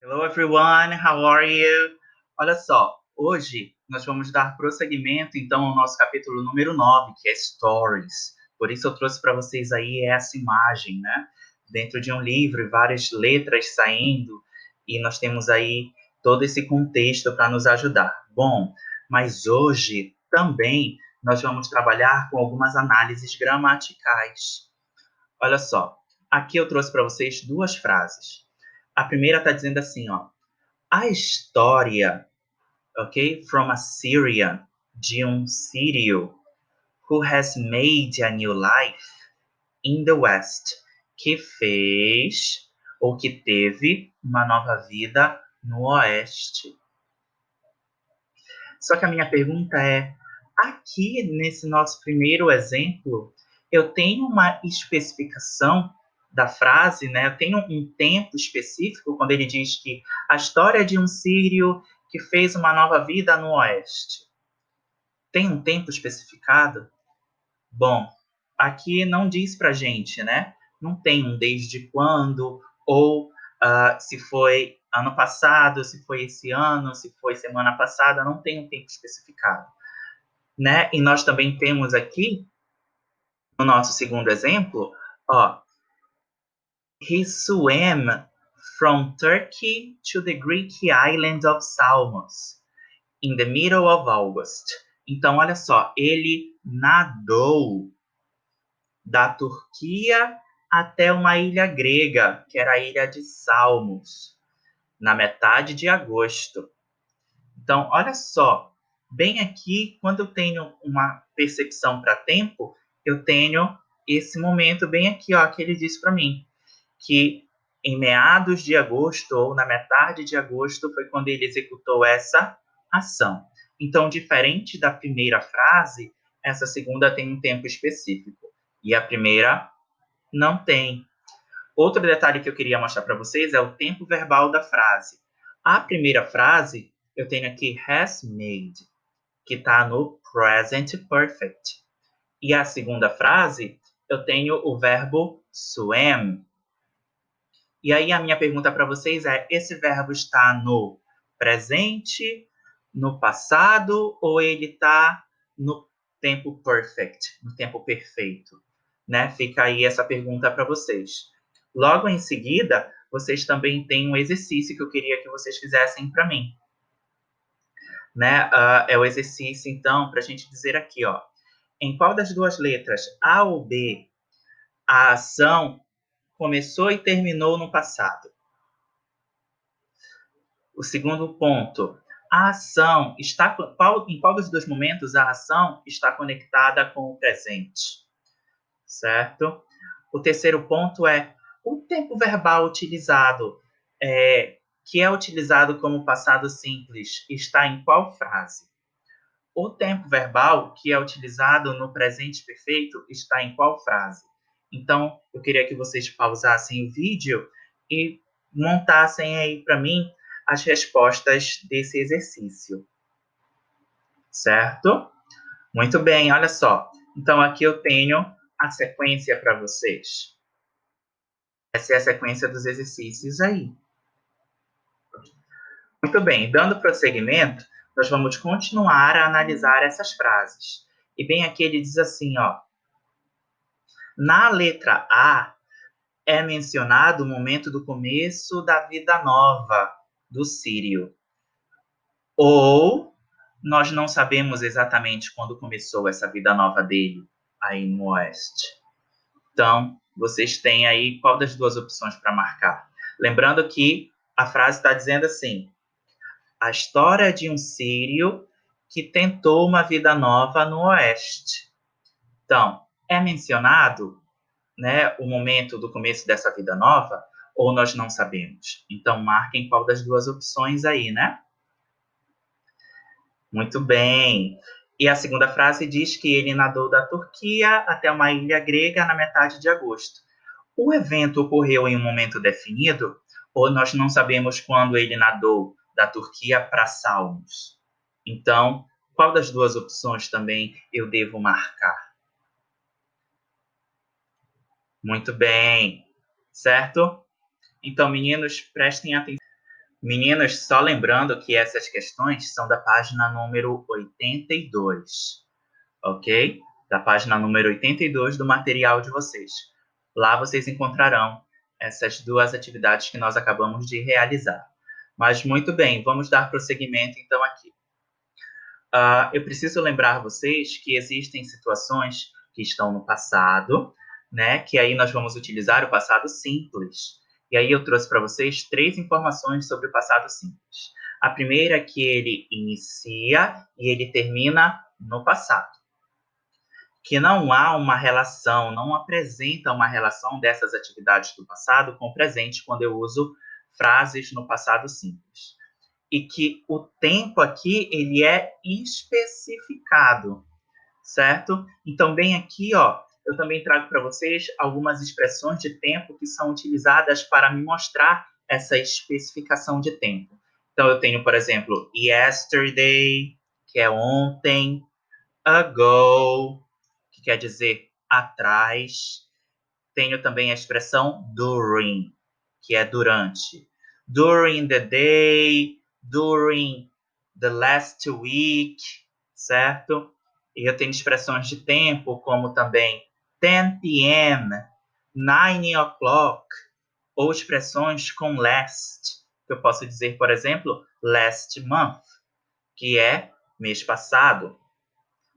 Hello everyone, how are you? Olha só, hoje nós vamos dar prosseguimento então ao nosso capítulo número 9, que é Stories. Por isso eu trouxe para vocês aí essa imagem, né? Dentro de um livro e várias letras saindo, e nós temos aí todo esse contexto para nos ajudar. Bom, mas hoje também nós vamos trabalhar com algumas análises gramaticais. Olha só, aqui eu trouxe para vocês duas frases. A primeira está dizendo assim, ó, a história, ok, from a Syrian, de um sírio, who has made a new life in the West, que fez ou que teve uma nova vida no Oeste. Só que a minha pergunta é, aqui nesse nosso primeiro exemplo, eu tenho uma especificação da frase, né? Eu tenho um tempo específico quando ele diz que a história de um sírio que fez uma nova vida no Oeste. Tem um tempo especificado? Bom, aqui não diz pra gente, né? Não tem um desde quando, ou se foi ano passado, se foi esse ano, se foi semana passada, não tem um tempo especificado, né? E nós também temos aqui, no nosso segundo exemplo, ó, he swam from Turkey to the Greek island of Samos in the middle of August. Então, olha só, ele nadou da Turquia até uma ilha grega, que era a ilha de Salmos, na metade de agosto. Então, olha só, bem aqui, quando eu tenho uma percepção para tempo, eu tenho esse momento bem aqui, ó, que ele disse para mim, que em meados de agosto ou na metade de agosto foi quando ele executou essa ação. Então, diferente da primeira frase, essa segunda tem um tempo específico e a primeira não tem. Outro detalhe que eu queria mostrar para vocês é o tempo verbal da frase. A primeira frase, eu tenho aqui has made, que está no present perfect. E a segunda frase, eu tenho o verbo swam. E aí a minha pergunta para vocês é, esse verbo está no presente, no passado, ou ele está no tempo perfect, no tempo perfeito? Né? Fica aí essa pergunta para vocês. Logo em seguida, vocês também têm um exercício que eu queria que vocês fizessem para mim. Né? É o exercício, então, para a gente dizer aqui, ó, em qual das duas letras, A ou B, a ação começou e terminou no passado? O segundo ponto, a ação está em qual dos dois momentos a ação está conectada com o presente, certo? O terceiro ponto é o tempo verbal utilizado, que é utilizado como passado simples, está em qual frase? O tempo verbal que é utilizado no presente perfeito está em qual frase? Então, eu queria que vocês pausassem o vídeo e montassem aí para mim as respostas desse exercício. Certo? Muito bem, olha só. Então, aqui eu tenho a sequência para vocês. Essa é a sequência dos exercícios aí. Muito bem, dando prosseguimento, nós vamos continuar a analisar essas frases. E bem aqui ele diz assim, ó. Na letra A, é mencionado o momento do começo da vida nova do sírio. Ou nós não sabemos exatamente quando começou essa vida nova dele, aí no Oeste. Então, vocês têm aí qual das duas opções para marcar. Lembrando que a frase está dizendo assim, a história de um sírio que tentou uma vida nova no Oeste. Então, é mencionado, né, o momento do começo dessa vida nova, ou nós não sabemos? Então, marquem qual das duas opções aí, né? Muito bem. E a segunda frase diz que ele nadou da Turquia até uma ilha grega na metade de agosto. O evento ocorreu em um momento definido, ou nós não sabemos quando ele nadou da Turquia para Salmos? Então, qual das duas opções também eu devo marcar? Muito bem, certo? Então, meninos, prestem atenção. Meninos, só lembrando que essas questões são da página número 82, ok? Da página número 82 do material de vocês. Lá vocês encontrarão essas duas atividades que nós acabamos de realizar. Mas muito bem, vamos dar prosseguimento então aqui. Eu preciso lembrar vocês que existem situações que estão no passado, né? Que aí nós vamos utilizar o passado simples. E aí eu trouxe para vocês 3 informações sobre o passado simples. A primeira é que ele inicia e ele termina no passado. Que não há uma relação, não apresenta uma relação dessas atividades do passado com o presente quando eu uso frases no passado simples. E que o tempo aqui ele é especificado, certo? Então, bem aqui, ó, eu também trago para vocês algumas expressões de tempo que são utilizadas para me mostrar essa especificação de tempo. Então, eu tenho, por exemplo, yesterday, que é ontem, ago, que quer dizer atrás. Tenho também a expressão during, que é durante. During the day, during the last week, certo? E eu tenho expressões de tempo, como também 10 p.m., 9 o'clock, ou expressões com last, que eu posso dizer, por exemplo, last month, que é mês passado.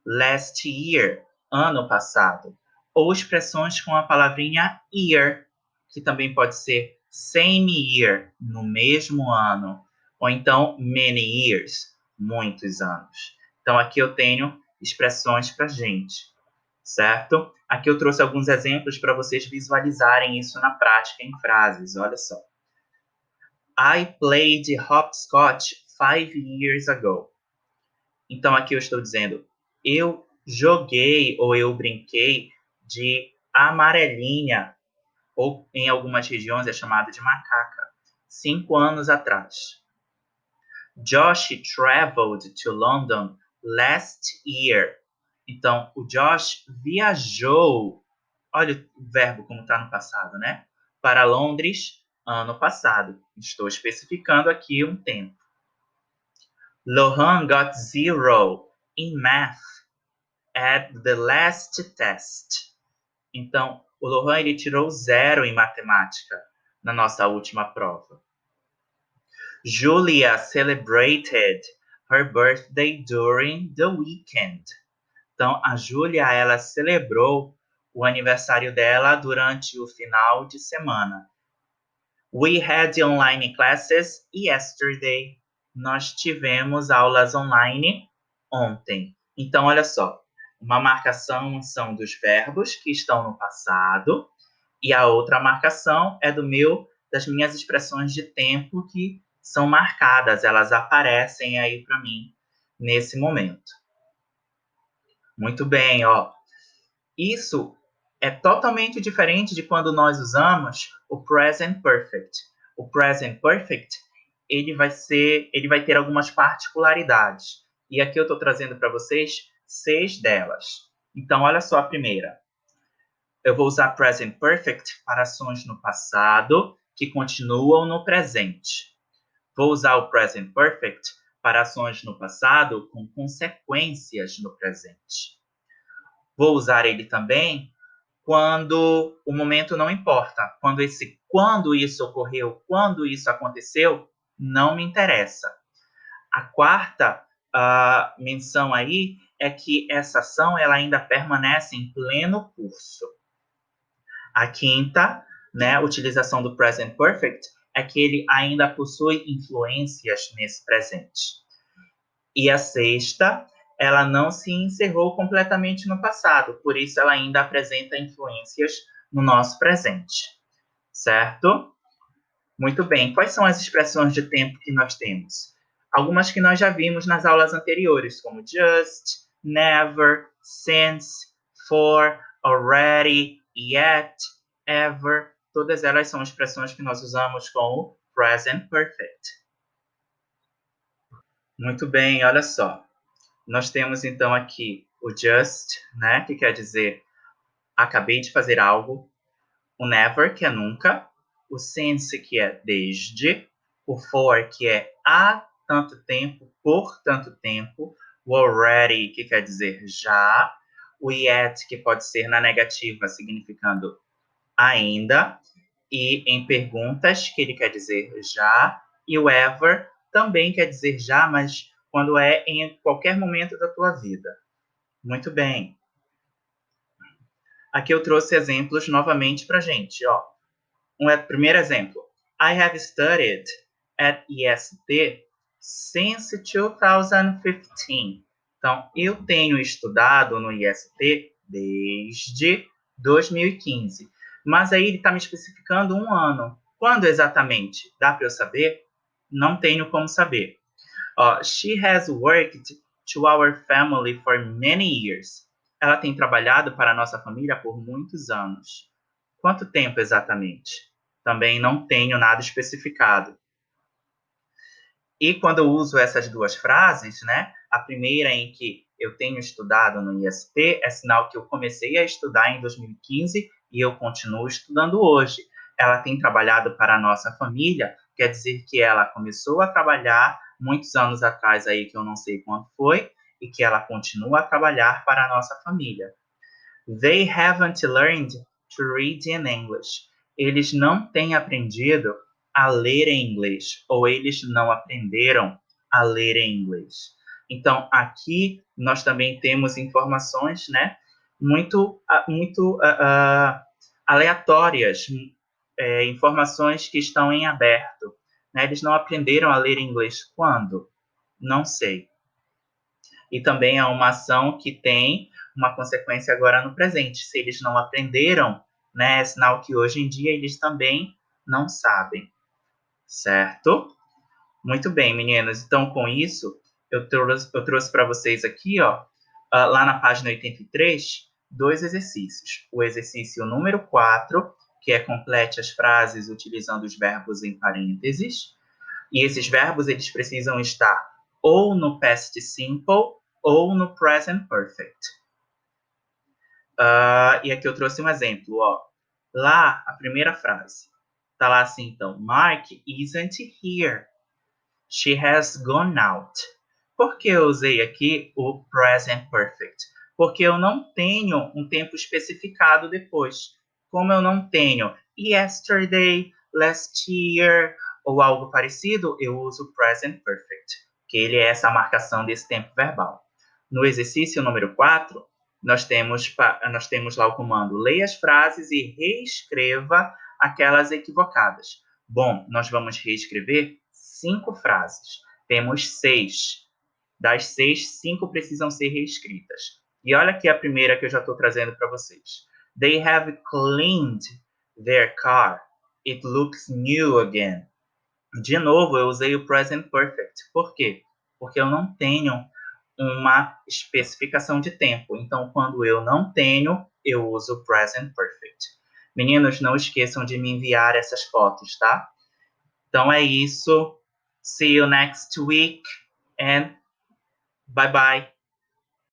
Last year, ano passado. Ou expressões com a palavrinha year, que também pode ser same year, no mesmo ano. Ou então many years, muitos anos. Então aqui eu tenho expressões para gente, certo? Aqui eu trouxe alguns exemplos para vocês visualizarem isso na prática em frases. Olha só. I played hopscotch 5 years ago. Então, aqui eu estou dizendo, eu joguei ou eu brinquei de amarelinha, ou em algumas regiões é chamada de macaca, 5 anos atrás. Josh traveled to London last year. Então, o Josh viajou, olha o verbo como está no passado, né? Para Londres, ano passado. Estou especificando aqui um tempo. Lohan got 0 in math at the last test. Então, o Lohan ele tirou 0 em matemática na nossa última prova. Julia celebrated her birthday during the weekend. Então, a Julia ela celebrou o aniversário dela durante o final de semana. We had online classes yesterday. Nós tivemos aulas online ontem. Então, olha só. Uma marcação são dos verbos que estão no passado e a outra marcação é das minhas expressões de tempo que são marcadas, elas aparecem aí para mim nesse momento. Muito bem, ó. Isso é totalmente diferente de quando nós usamos o present perfect. O present perfect, ele vai ter algumas particularidades. E aqui eu estou trazendo para vocês 6 delas. Então, olha só a primeira. Eu vou usar present perfect para ações no passado que continuam no presente. Vou usar o present perfect para ações no passado com consequências no presente. Vou usar ele também quando o momento não importa. Quando isso ocorreu, quando isso aconteceu, não me interessa. A quarta menção aí é que essa ação ela ainda permanece em pleno curso. A quinta, né, utilização do present perfect é que ele ainda possui influências nesse presente. E a sexta, ela não se encerrou completamente no passado, por isso ela ainda apresenta influências no nosso presente, certo? Muito bem, quais são as expressões de tempo que nós temos? Algumas que nós já vimos nas aulas anteriores, como just, never, since, for, already, yet, ever. Todas elas são expressões que nós usamos com o present perfect. Muito bem, olha só. Nós temos então aqui o just, né, que quer dizer acabei de fazer algo. o never, que é nunca, o since, que é desde, o for, que é há tanto tempo, por tanto tempo, o already, que quer dizer já, o yet, que pode ser na negativa, significando ainda, e em perguntas, que ele quer dizer já, e o ever também quer dizer já, mas quando é em qualquer momento da tua vida. Muito bem. Aqui eu trouxe exemplos novamente para gente. Ó. Primeiro exemplo. I have studied at EST since 2015. Então, eu tenho estudado no IST desde 2015. Mas aí ele está me especificando um ano. Quando exatamente? Dá para eu saber? Não tenho como saber. She has worked to our family for many years. Ela tem trabalhado para a nossa família por muitos anos. Quanto tempo exatamente? Também não tenho nada especificado. E quando eu uso essas duas frases, né? A primeira em que eu tenho estudado no IST é sinal que eu comecei a estudar em 2015 e eu continuo estudando hoje. Ela tem trabalhado para a nossa família, quer dizer que ela começou a trabalhar muitos anos atrás aí, que eu não sei quando foi, e que ela continua a trabalhar para a nossa família. They haven't learned to read in English. Eles não têm aprendido a ler em inglês, ou eles não aprenderam a ler em inglês. Então, aqui nós também temos informações, né, muito aleatórias, informações que estão em aberto. Né? Eles não aprenderam a ler inglês quando? Não sei. E também é uma ação que tem uma consequência agora no presente. Se eles não aprenderam, né, é sinal que hoje em dia eles também não sabem. Certo? Muito bem, meninas. Então, com isso, eu trouxe para vocês aqui, ó, lá na página 83, dois exercícios. O exercício número 4, que é complete as frases utilizando os verbos em parênteses. E esses verbos, eles precisam estar ou no past simple ou no present perfect. E aqui eu trouxe um exemplo, ó. Lá, a primeira frase. Tá lá assim, então. Mark isn't here. She has gone out. Por que eu usei aqui o present perfect? Porque eu não tenho um tempo especificado depois. Como eu não tenho yesterday, last year ou algo parecido, eu uso present perfect, que ele é essa marcação desse tempo verbal. No exercício número 4, nós temos lá o comando leia as frases e reescreva aquelas equivocadas. Bom, nós vamos reescrever 5 frases. Temos 6. Das 6, 5 precisam ser reescritas. E olha aqui a primeira que eu já estou trazendo para vocês. They have cleaned their car. It looks new again. De novo, eu usei o present perfect. Por quê? Porque eu não tenho uma especificação de tempo. Então, quando eu não tenho, eu uso o present perfect. Meninos, não esqueçam de me enviar essas fotos, tá? Então é isso. See you next week and bye bye.